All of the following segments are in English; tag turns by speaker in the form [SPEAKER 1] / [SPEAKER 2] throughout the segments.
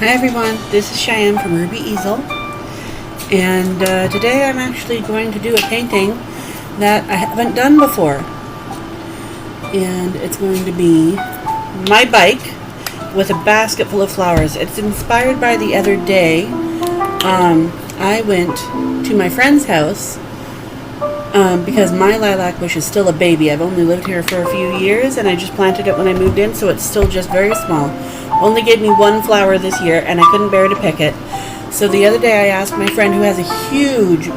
[SPEAKER 1] Hi everyone, this is Cheyenne from Ruby Easel, and today I'm actually going to do a painting that I haven't done before, and it's going to be my bike with a basket full of flowers. It's inspired by the other day. I went to my friend's house because my lilac bush is still a baby. I've only lived here for a few years, and I just planted it when I moved in, so it's still just very small. Only gave me one flower this year, and I couldn't bear to pick it. So the other day I asked my friend, who has a huge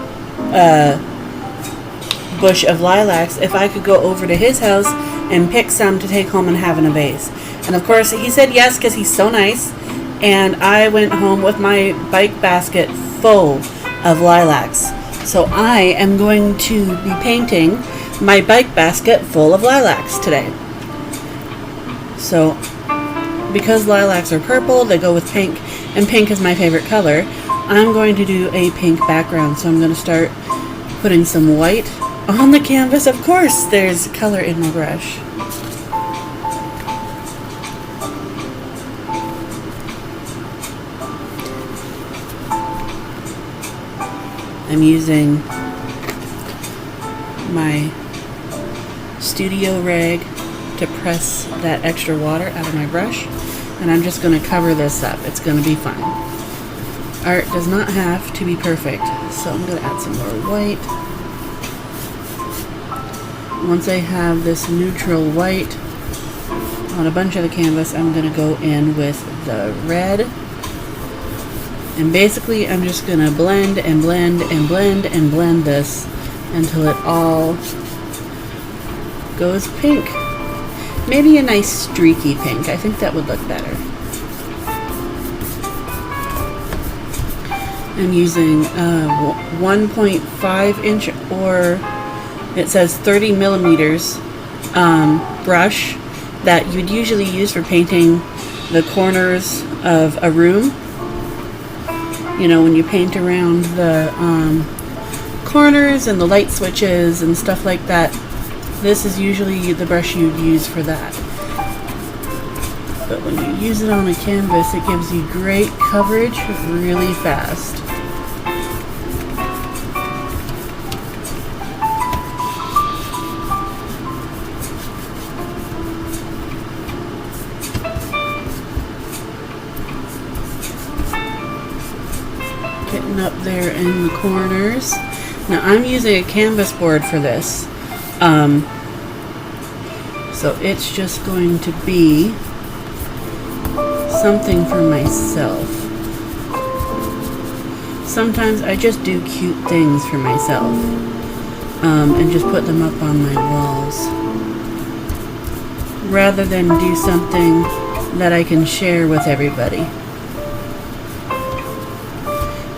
[SPEAKER 1] bush of lilacs, if I could go over to his house and pick some to take home and have in a vase. And of course he said yes, because he's so nice. And I went home with my bike basket full of lilacs. So I am going to be painting my bike basket full of lilacs today. So because lilacs are purple, they go with pink, and pink is my favorite color, I'm going to do a pink background. So I'm going to start putting some white on the canvas. Of course, there's color in my brush. I'm using my studio rag to press that extra water out of my brush, and I'm just going to cover this up. It's going to be fine. Art does not have to be perfect, so I'm going to add some more white. Once I have this neutral white on a bunch of the canvas, I'm going to go in with the red, and basically I'm just going to blend and blend and blend and blend this until it all goes pink. Maybe a nice streaky pink. I think that would look better. I'm using a 1.5 inch, or it says 30 millimeters brush that you'd usually use for painting the corners of a room. You know, when you paint around the corners and the light switches and stuff like that. This is usually the brush you'd use for that. But when you use it on a canvas, it gives you great coverage really fast. Getting up there in the corners. Now I'm using a canvas board for this. So it's just going to be something for myself. Sometimes I just do cute things for myself, and just put them up on my walls, rather than do something that I can share with everybody.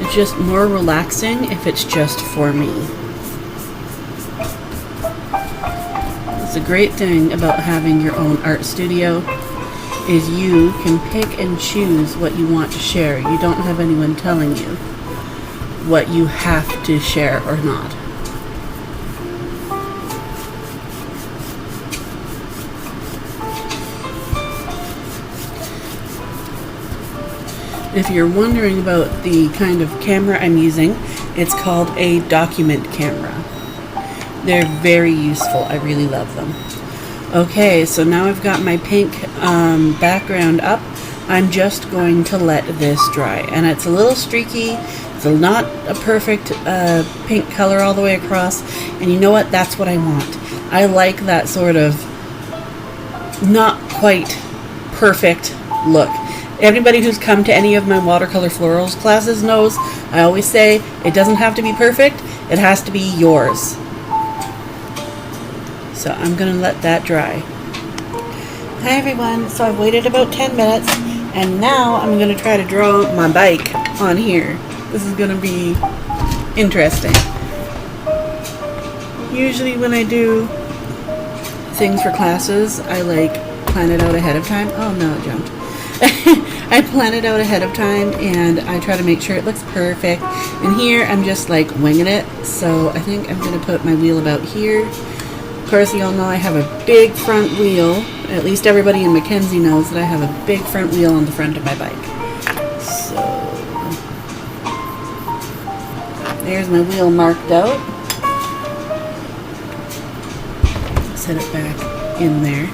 [SPEAKER 1] It's just more relaxing if it's just for me. The great thing about having your own art studio is you can pick and choose what you want to share. You don't have anyone telling you what you have to share or not. If you're wondering about the kind of camera I'm using, it's called a document camera. They're very useful. I really love them. Okay, so now I've got my pink background up. I'm just going to let this dry. And it's a little streaky. It's not a perfect pink color all the way across. And you know what? That's what I want. I like that sort of not quite perfect look. Everybody who's come to any of my watercolor florals classes knows I always say it doesn't have to be perfect. It has to be yours. So I'm going to let that dry. Hi everyone, so I've waited about 10 minutes, and now I'm going to try to draw my bike on here. This is going to be interesting. Usually when I do things for classes, I plan it out ahead of time. Oh no, it jumped. I plan it out ahead of time, and I try to make sure it looks perfect. And here I'm just winging it, so I think I'm going to put my wheel about here. Of course, you all know I have a big front wheel. At least everybody in Mackenzie knows that I have a big front wheel on the front of my bike. There's my wheel marked out. Set it back in there.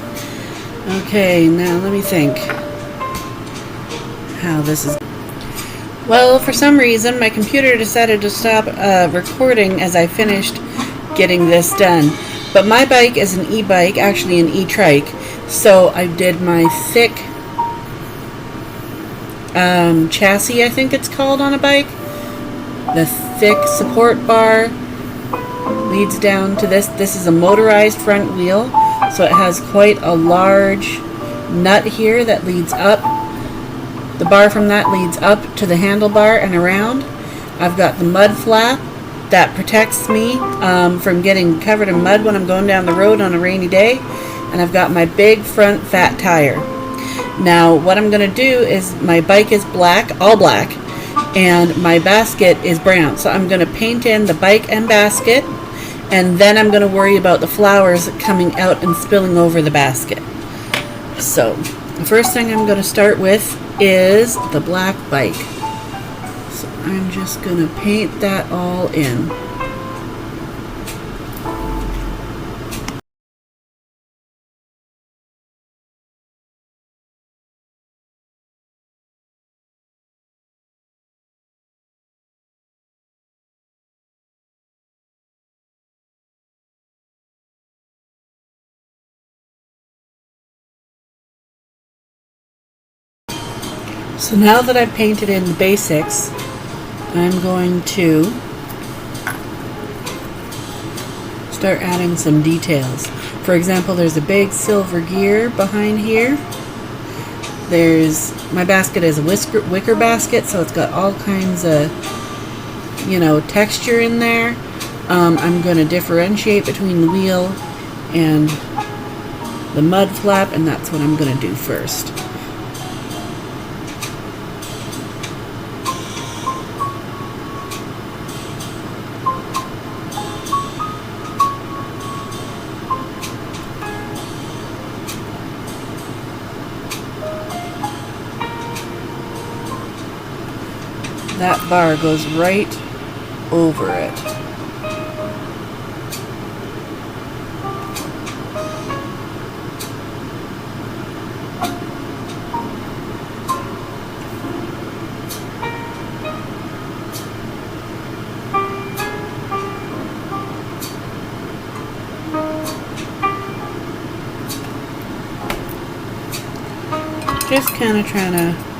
[SPEAKER 1] Okay, now let me think how this is. Well, for some reason, my computer decided to stop recording as I finished getting this done. But my bike is an e-bike, actually an e-trike. So I did my thick chassis, I think it's called on a bike. The thick support bar leads down to this. This is a motorized front wheel, so it has quite a large nut here that leads up. The bar from that leads up to the handlebar and around. I've got the mud flap that protects me from getting covered in mud when I'm going down the road on a rainy day. And I've got my big front fat tire. Now what I'm going to do is, my bike is black, all black, and my basket is brown. So I'm going to paint in the bike and basket, and then I'm going to worry about the flowers coming out and spilling over the basket. So the first thing I'm going to start with is the black bike. So I'm just going to paint that all in. So now that I've painted in the basics, I'm going to start adding some details. For example, there's a big silver gear behind here. My basket is a wicker basket, so it's got all kinds of, texture in there. I'm going to differentiate between the wheel and the mud flap, and that's what I'm going to do first. That bar goes right over it. Just kind of trying to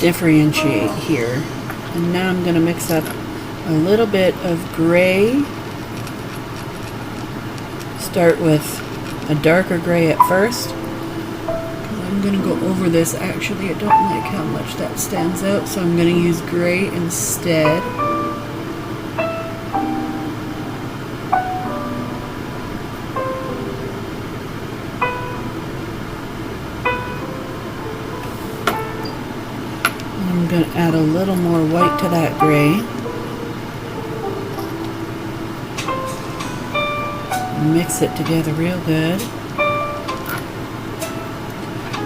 [SPEAKER 1] differentiate here. And now I'm going to mix up a little bit of gray. Start with a darker gray at first. I'm going to go over this. Actually, I don't like how much that stands out, so I'm going to use gray instead. I'm going to add a little more white to that gray. Mix it together real good.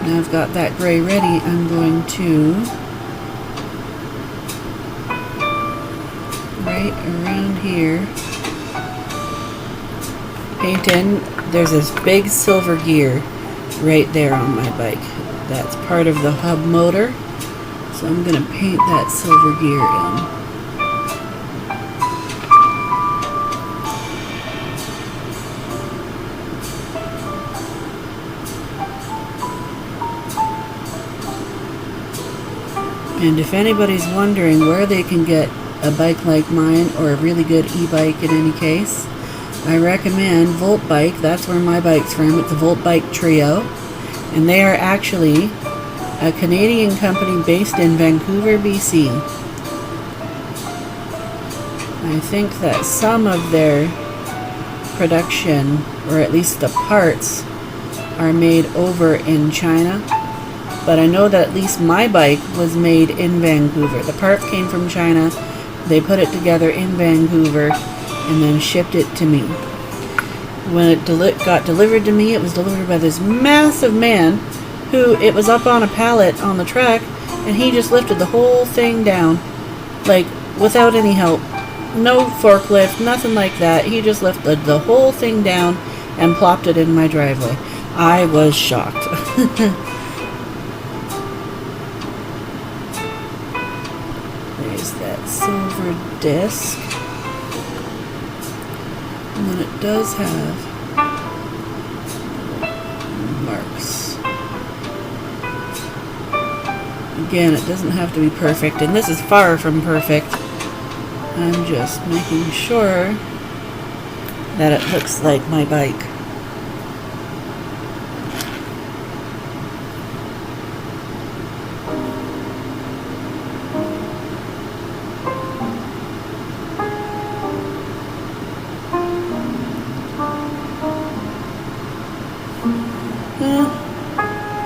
[SPEAKER 1] Now I've got that gray ready, I'm going to, right around here, paint in. There's this big silver gear right there on my bike. That's part of the hub motor. So I'm going to paint that silver gear in. And if anybody's wondering where they can get a bike like mine, or a really good e-bike in any case, I recommend Volt Bike. That's where my bike's from. It's a Volt Bike Trio. And they are actually a Canadian company based in Vancouver, BC. I think that some of their production, or at least the parts, are made over in China. But I know that at least my bike was made in Vancouver. The part came from China. They put it together in Vancouver and then shipped it to me. When it got delivered to me, it was delivered by this massive man who, it was up on a pallet on the truck, and he just lifted the whole thing down, like, without any help. No forklift, nothing like that. He just lifted the whole thing down and plopped it in my driveway. I was shocked. There's that silver disc. And then it does have marks. Again, it doesn't have to be perfect, and this is far from perfect. I'm just making sure that it looks like my bike.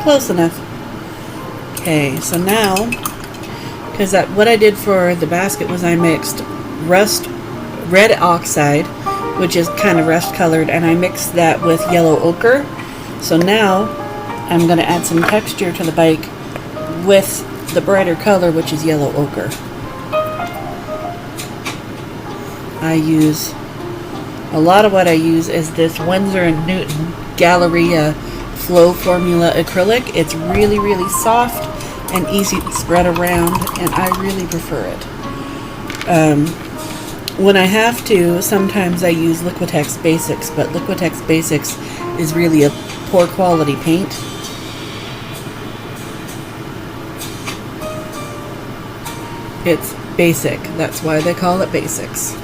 [SPEAKER 1] Close enough. Okay, so now, because what I did for the basket was I mixed red oxide, which is kind of rust colored, and I mixed that with yellow ochre. So now I'm going to add some texture to the bike with the brighter color, which is yellow ochre. A lot of what I use is this Winsor & Newton Galleria Flow Formula acrylic. It's really, really soft and easy to spread around, and I really prefer it. When I have to, sometimes I use Liquitex Basics, but Liquitex Basics is really a poor quality paint. It's basic, that's why they call it Basics.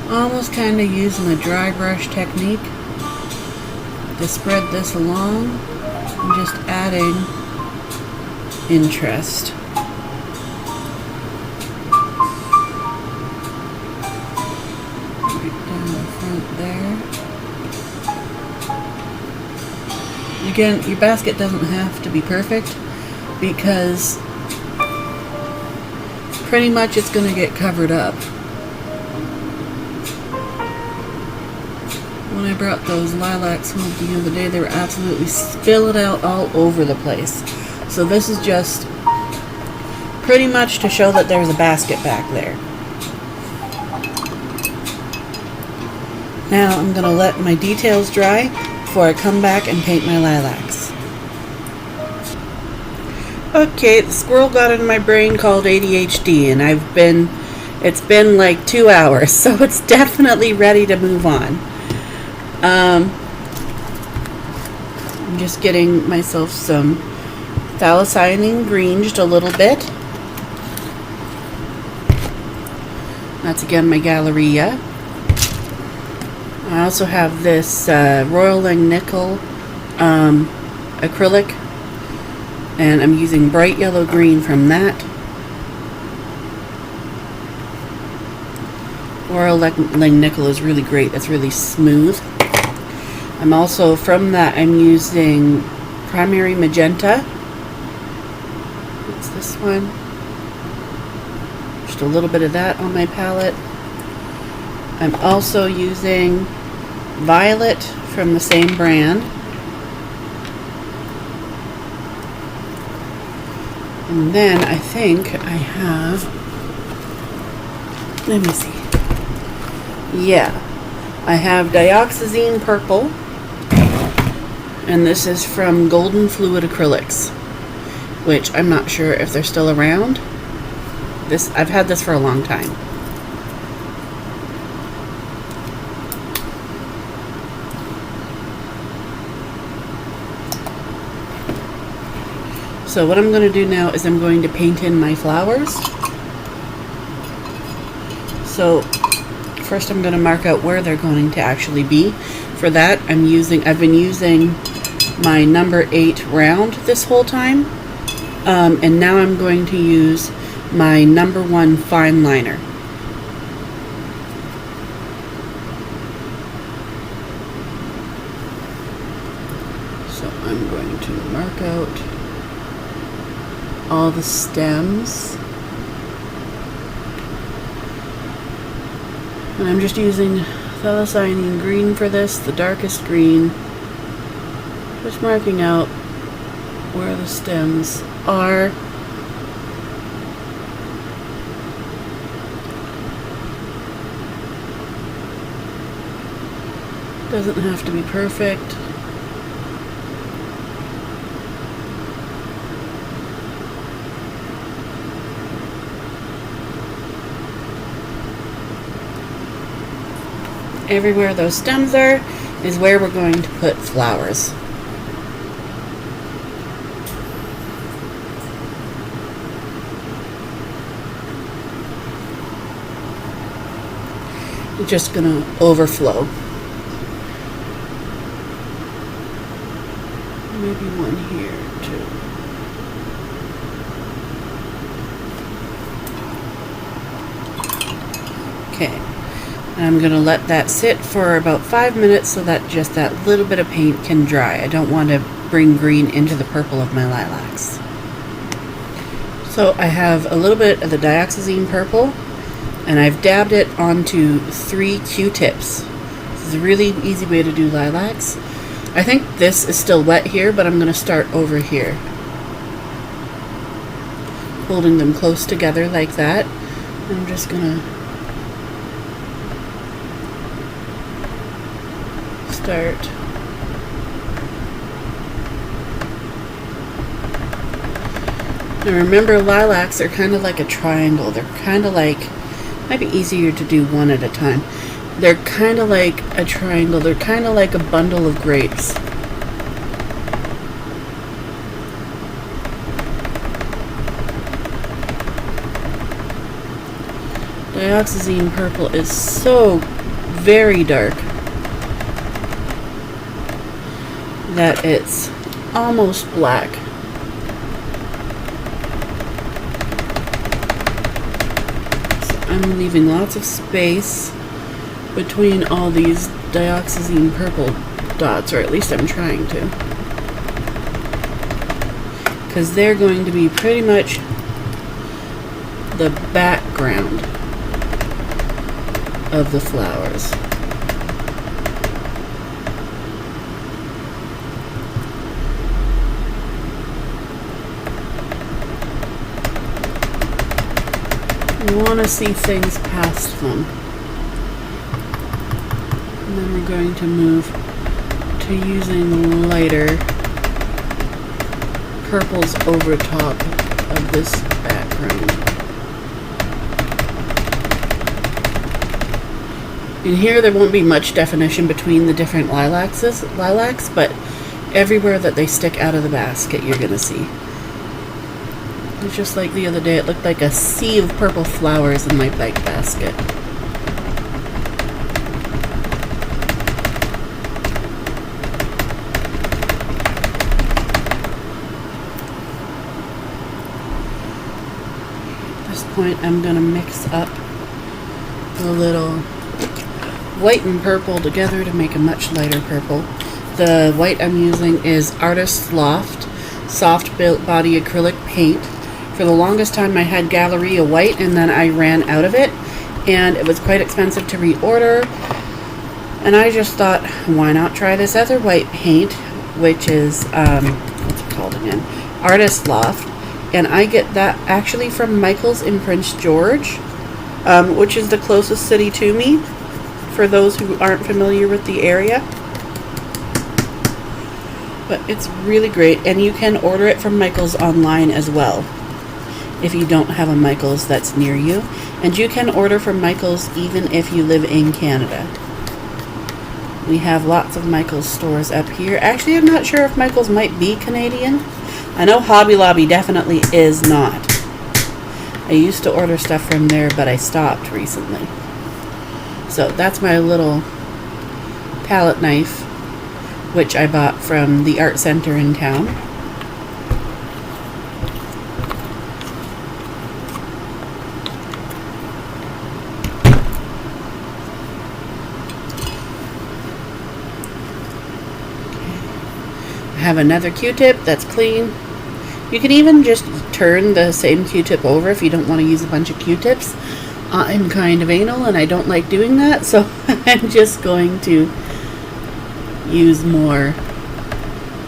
[SPEAKER 1] Almost kind of using a dry brush technique to spread this along and just adding interest. Right down the front there. Again, your basket doesn't have to be perfect because pretty much it's going to get covered up. When I brought those lilacs home the other day, they were absolutely spilling out all over the place. So this is just pretty much to show that there's a basket back there. Now I'm going to let my details dry before I come back and paint my lilacs. Okay, the squirrel got in my brain called ADHD, and it's been like 2 hours, so it's definitely ready to move on. I'm just getting myself some phthalocyanine green just a little bit. That's again my Galleria. I also have this Royal Langnickel acrylic, and I'm using bright yellow green from that. Royal Langnickel is really great. That's really smooth. I'm also, from that, I'm using Primary Magenta. What's this one? Just a little bit of that on my palette. I'm also using Violet from the same brand. And then I think I have, let me see. Yeah, I have Dioxazine Purple. And this is from Golden Fluid Acrylics, which I'm not sure if they're still around. I've had this for a long time. So what I'm going to do now is I'm going to paint in my flowers. So first I'm going to mark out where they're going to actually be. For that, I've been using my number 8 round this whole time, and now I'm going to use my number 1 fine liner. mark out all the stems. And I'm just using phthalocyanine green for this, the darkest green. Just marking out where the stems are. Doesn't have to be perfect. Everywhere those stems are is where we're going to put flowers. It's just going to overflow. Maybe one here too. Okay. I'm going to let that sit for about 5 minutes so that just that little bit of paint can dry. I don't want to bring green into the purple of my lilacs. So I have a little bit of the dioxazine purple, and I've dabbed it onto 3 Q-tips. This is a really easy way to do lilacs. I think this is still wet here, but I'm going to start over here. Holding them close together like that. I'm just going to start now. Remember, lilacs are kind of like a triangle. They're kind of like, might be easier to do one at a time. They're kind of like a triangle. They're kind of like a bundle of grapes. Dioxazine purple is so very dark that it's almost black. So I'm leaving lots of space between all these dioxazine purple dots, or at least I'm trying to, because they're going to be pretty much the background of the flowers. You want to see things past them. And then we're going to move to using lighter purples over top of this background. In here there won't be much definition between the different lilacs, but everywhere that they stick out of the basket you're going to see. It's just like the other day, it looked like a sea of purple flowers in my bike basket. At this point, I'm going to mix up a little white and purple together to make a much lighter purple. The white I'm using is Artist's Loft Soft Body Acrylic Paint. For the longest time I had Galleria white, and then I ran out of it, and it was quite expensive to reorder, and I just thought, why not try this other white paint, which is what's it called again, Artist Loft. And I get that actually from Michael's in Prince George, which is the closest city to me for those who aren't familiar with the area. But it's really great, and you can order it from Michael's online as well if you don't have a Michael's that's near you. And you can order from Michael's even if you live in Canada. We have lots of Michael's stores up here. Actually, I'm not sure if Michael's might be Canadian. I know Hobby Lobby definitely is not. I used to order stuff from there, but I stopped recently. So that's my little palette knife, which I bought from the art center in town. I have another Q-tip that's clean. You can even just turn the same Q-tip over if you don't want to use a bunch of Q-tips. I'm kind of anal and I don't like doing that, so I'm just going to use more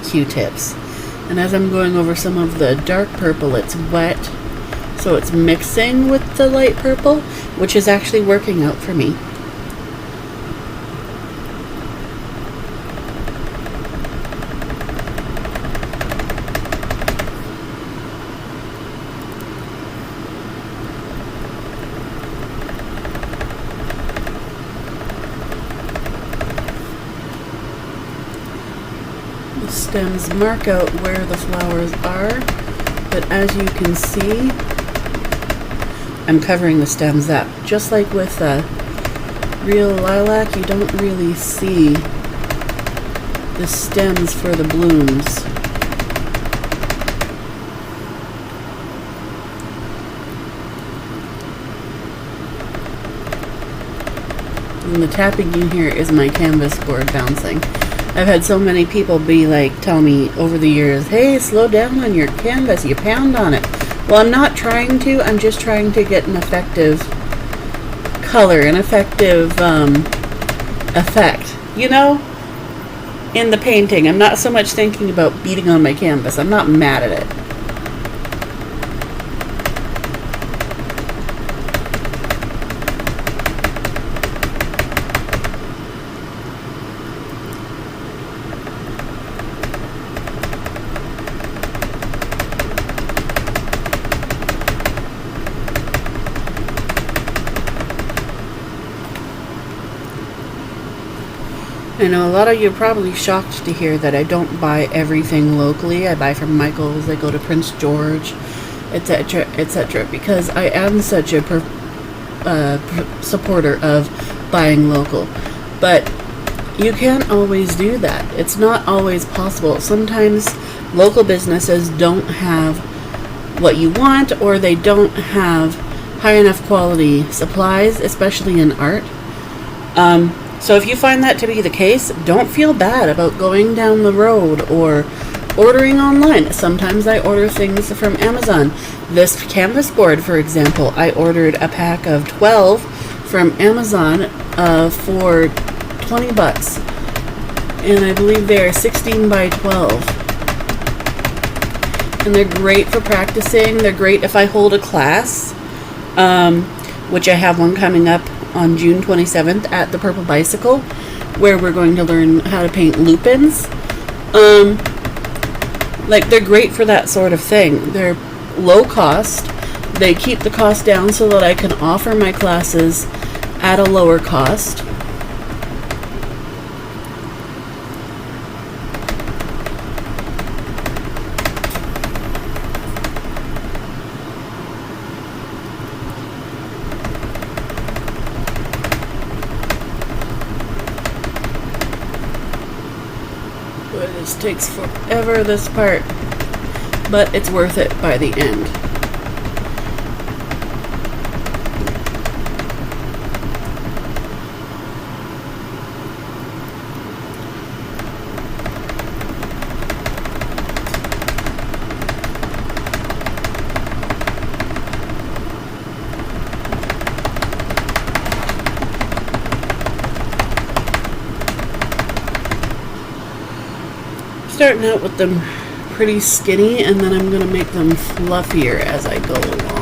[SPEAKER 1] Q-tips. And as I'm going over some of the dark purple, it's wet, so it's mixing with the light purple, which is actually working out for me. The stems mark out where the flowers are, but as you can see, I'm covering the stems up. Just like with real lilac, you don't really see the stems for the blooms. And the tapping you hear is my canvas board bouncing. I've had so many people be like, tell me over the years, hey, slow down on your canvas, you pound on it. Well, I'm not trying to, I'm just trying to get an effective color, an effective effect, you know, in the painting. I'm not so much thinking about beating on my canvas. I'm not mad at it. I know a lot of you are probably shocked to hear that I don't buy everything locally. I buy from Michael's, I go to Prince George, etc., etc., because I am such a supporter of buying local. But you can't always do that. It's not always possible. Sometimes local businesses don't have what you want, or they don't have high enough quality supplies, especially in art. So if you find that to be the case, don't feel bad about going down the road or ordering online. Sometimes I order things from Amazon. This canvas board, for example, I ordered a pack of 12 from Amazon for 20 bucks. And I believe they're 16 by 12. And they're great for practicing. They're great if I hold a class, which I have one coming up on June 27th at the Purple Bicycle, where we're going to learn how to paint lupins. Like, they're great for that sort of thing. They're low cost. They keep the cost down so that I can offer my classes at a lower cost. This takes forever, this part, but it's worth it by the end. Starting out with them pretty skinny, and then I'm going to make them fluffier as I go along.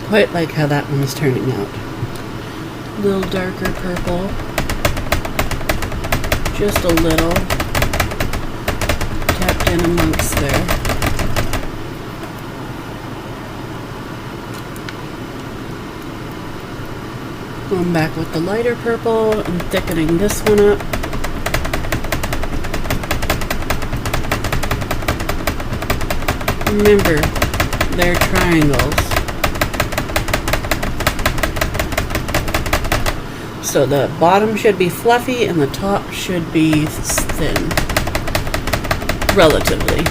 [SPEAKER 1] quite like how that one's turning out. A little darker purple. Just a little. Tapped in amongst there. Going back with the lighter purple and thickening this one up. Remember, they're triangles. So the bottom should be fluffy and the top should be thin. Relatively.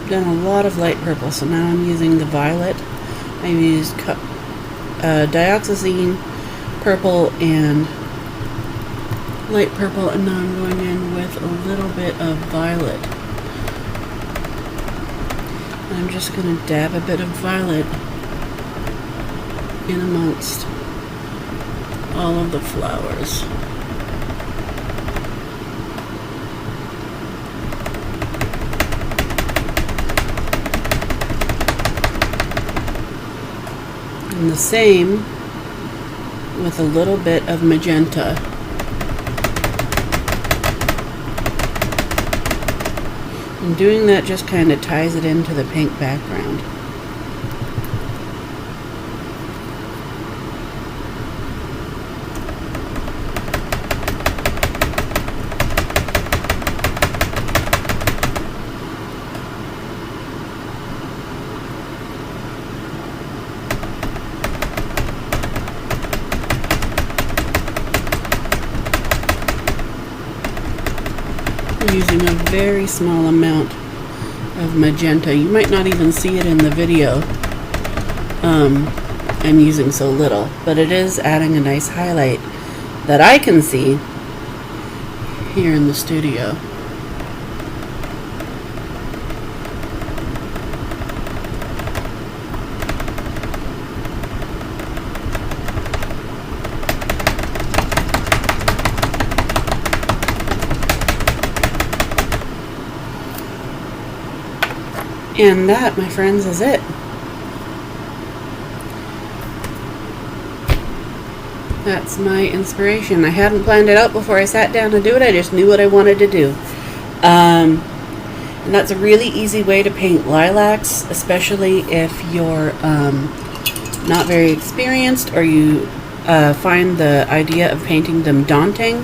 [SPEAKER 1] Done a lot of light purple, so now I'm using the violet. I've used dioxazine purple and light purple, and now I'm going in with a little bit of violet. I'm just going to dab a bit of violet in amongst all of the flowers. And the same with a little bit of magenta. And doing that just kind of ties it into the pink background. Using a very small amount of magenta. You might not even see it in the video. I'm using so little, but it is adding a nice highlight that I can see here in the studio. And that, my friends, is it. That's my inspiration. I hadn't planned it out before I sat down to do it. I just knew what I wanted to do. And that's a really easy way to paint lilacs, especially if you're not very experienced or you find the idea of painting them daunting,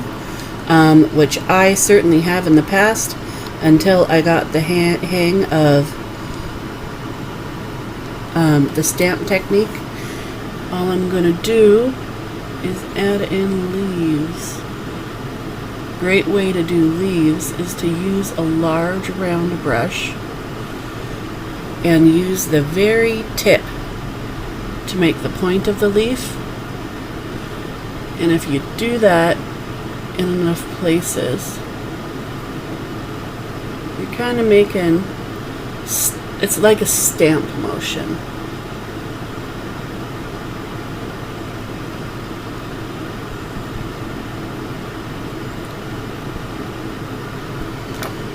[SPEAKER 1] which I certainly have in the past until I got the hang of the stamp technique. All I'm going to do is add in leaves. Great way to do leaves is to use a large round brush and use the very tip to make the point of the leaf. And if you do that in enough places, you're kind of making, it's like a stamp motion.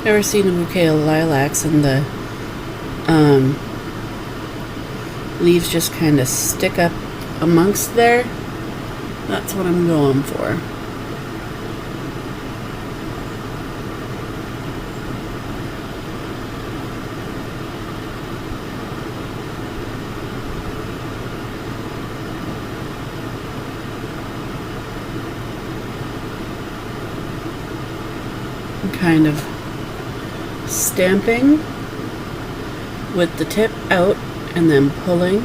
[SPEAKER 1] Ever seen a bouquet of lilacs and the leaves just kind of stick up amongst there? That's what I'm going for. Kind of stamping with the tip out and then pulling.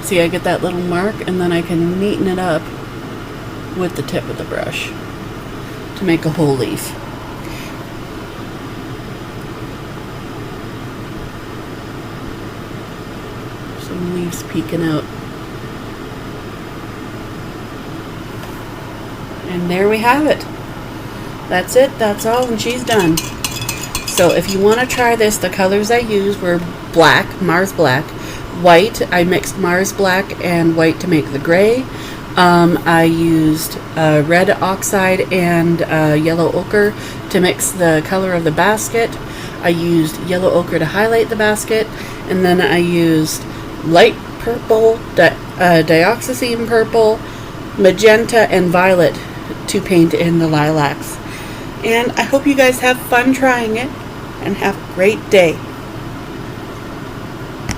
[SPEAKER 1] See, I get that little mark and then I can neaten it up with the tip of the brush to make a whole leaf. Some leaves peeking out. And there we have it. That's it, that's all, and she's done. So if you want to try this, the colors I used were black, Mars Black, white, I mixed Mars Black and white to make the gray, I used red oxide and yellow ochre to mix the color of the basket. I used yellow ochre to highlight the basket, and then I used light purple, dioxazine purple, magenta, and violet to paint in the lilacs. And I hope you guys have fun trying it, and have a great day.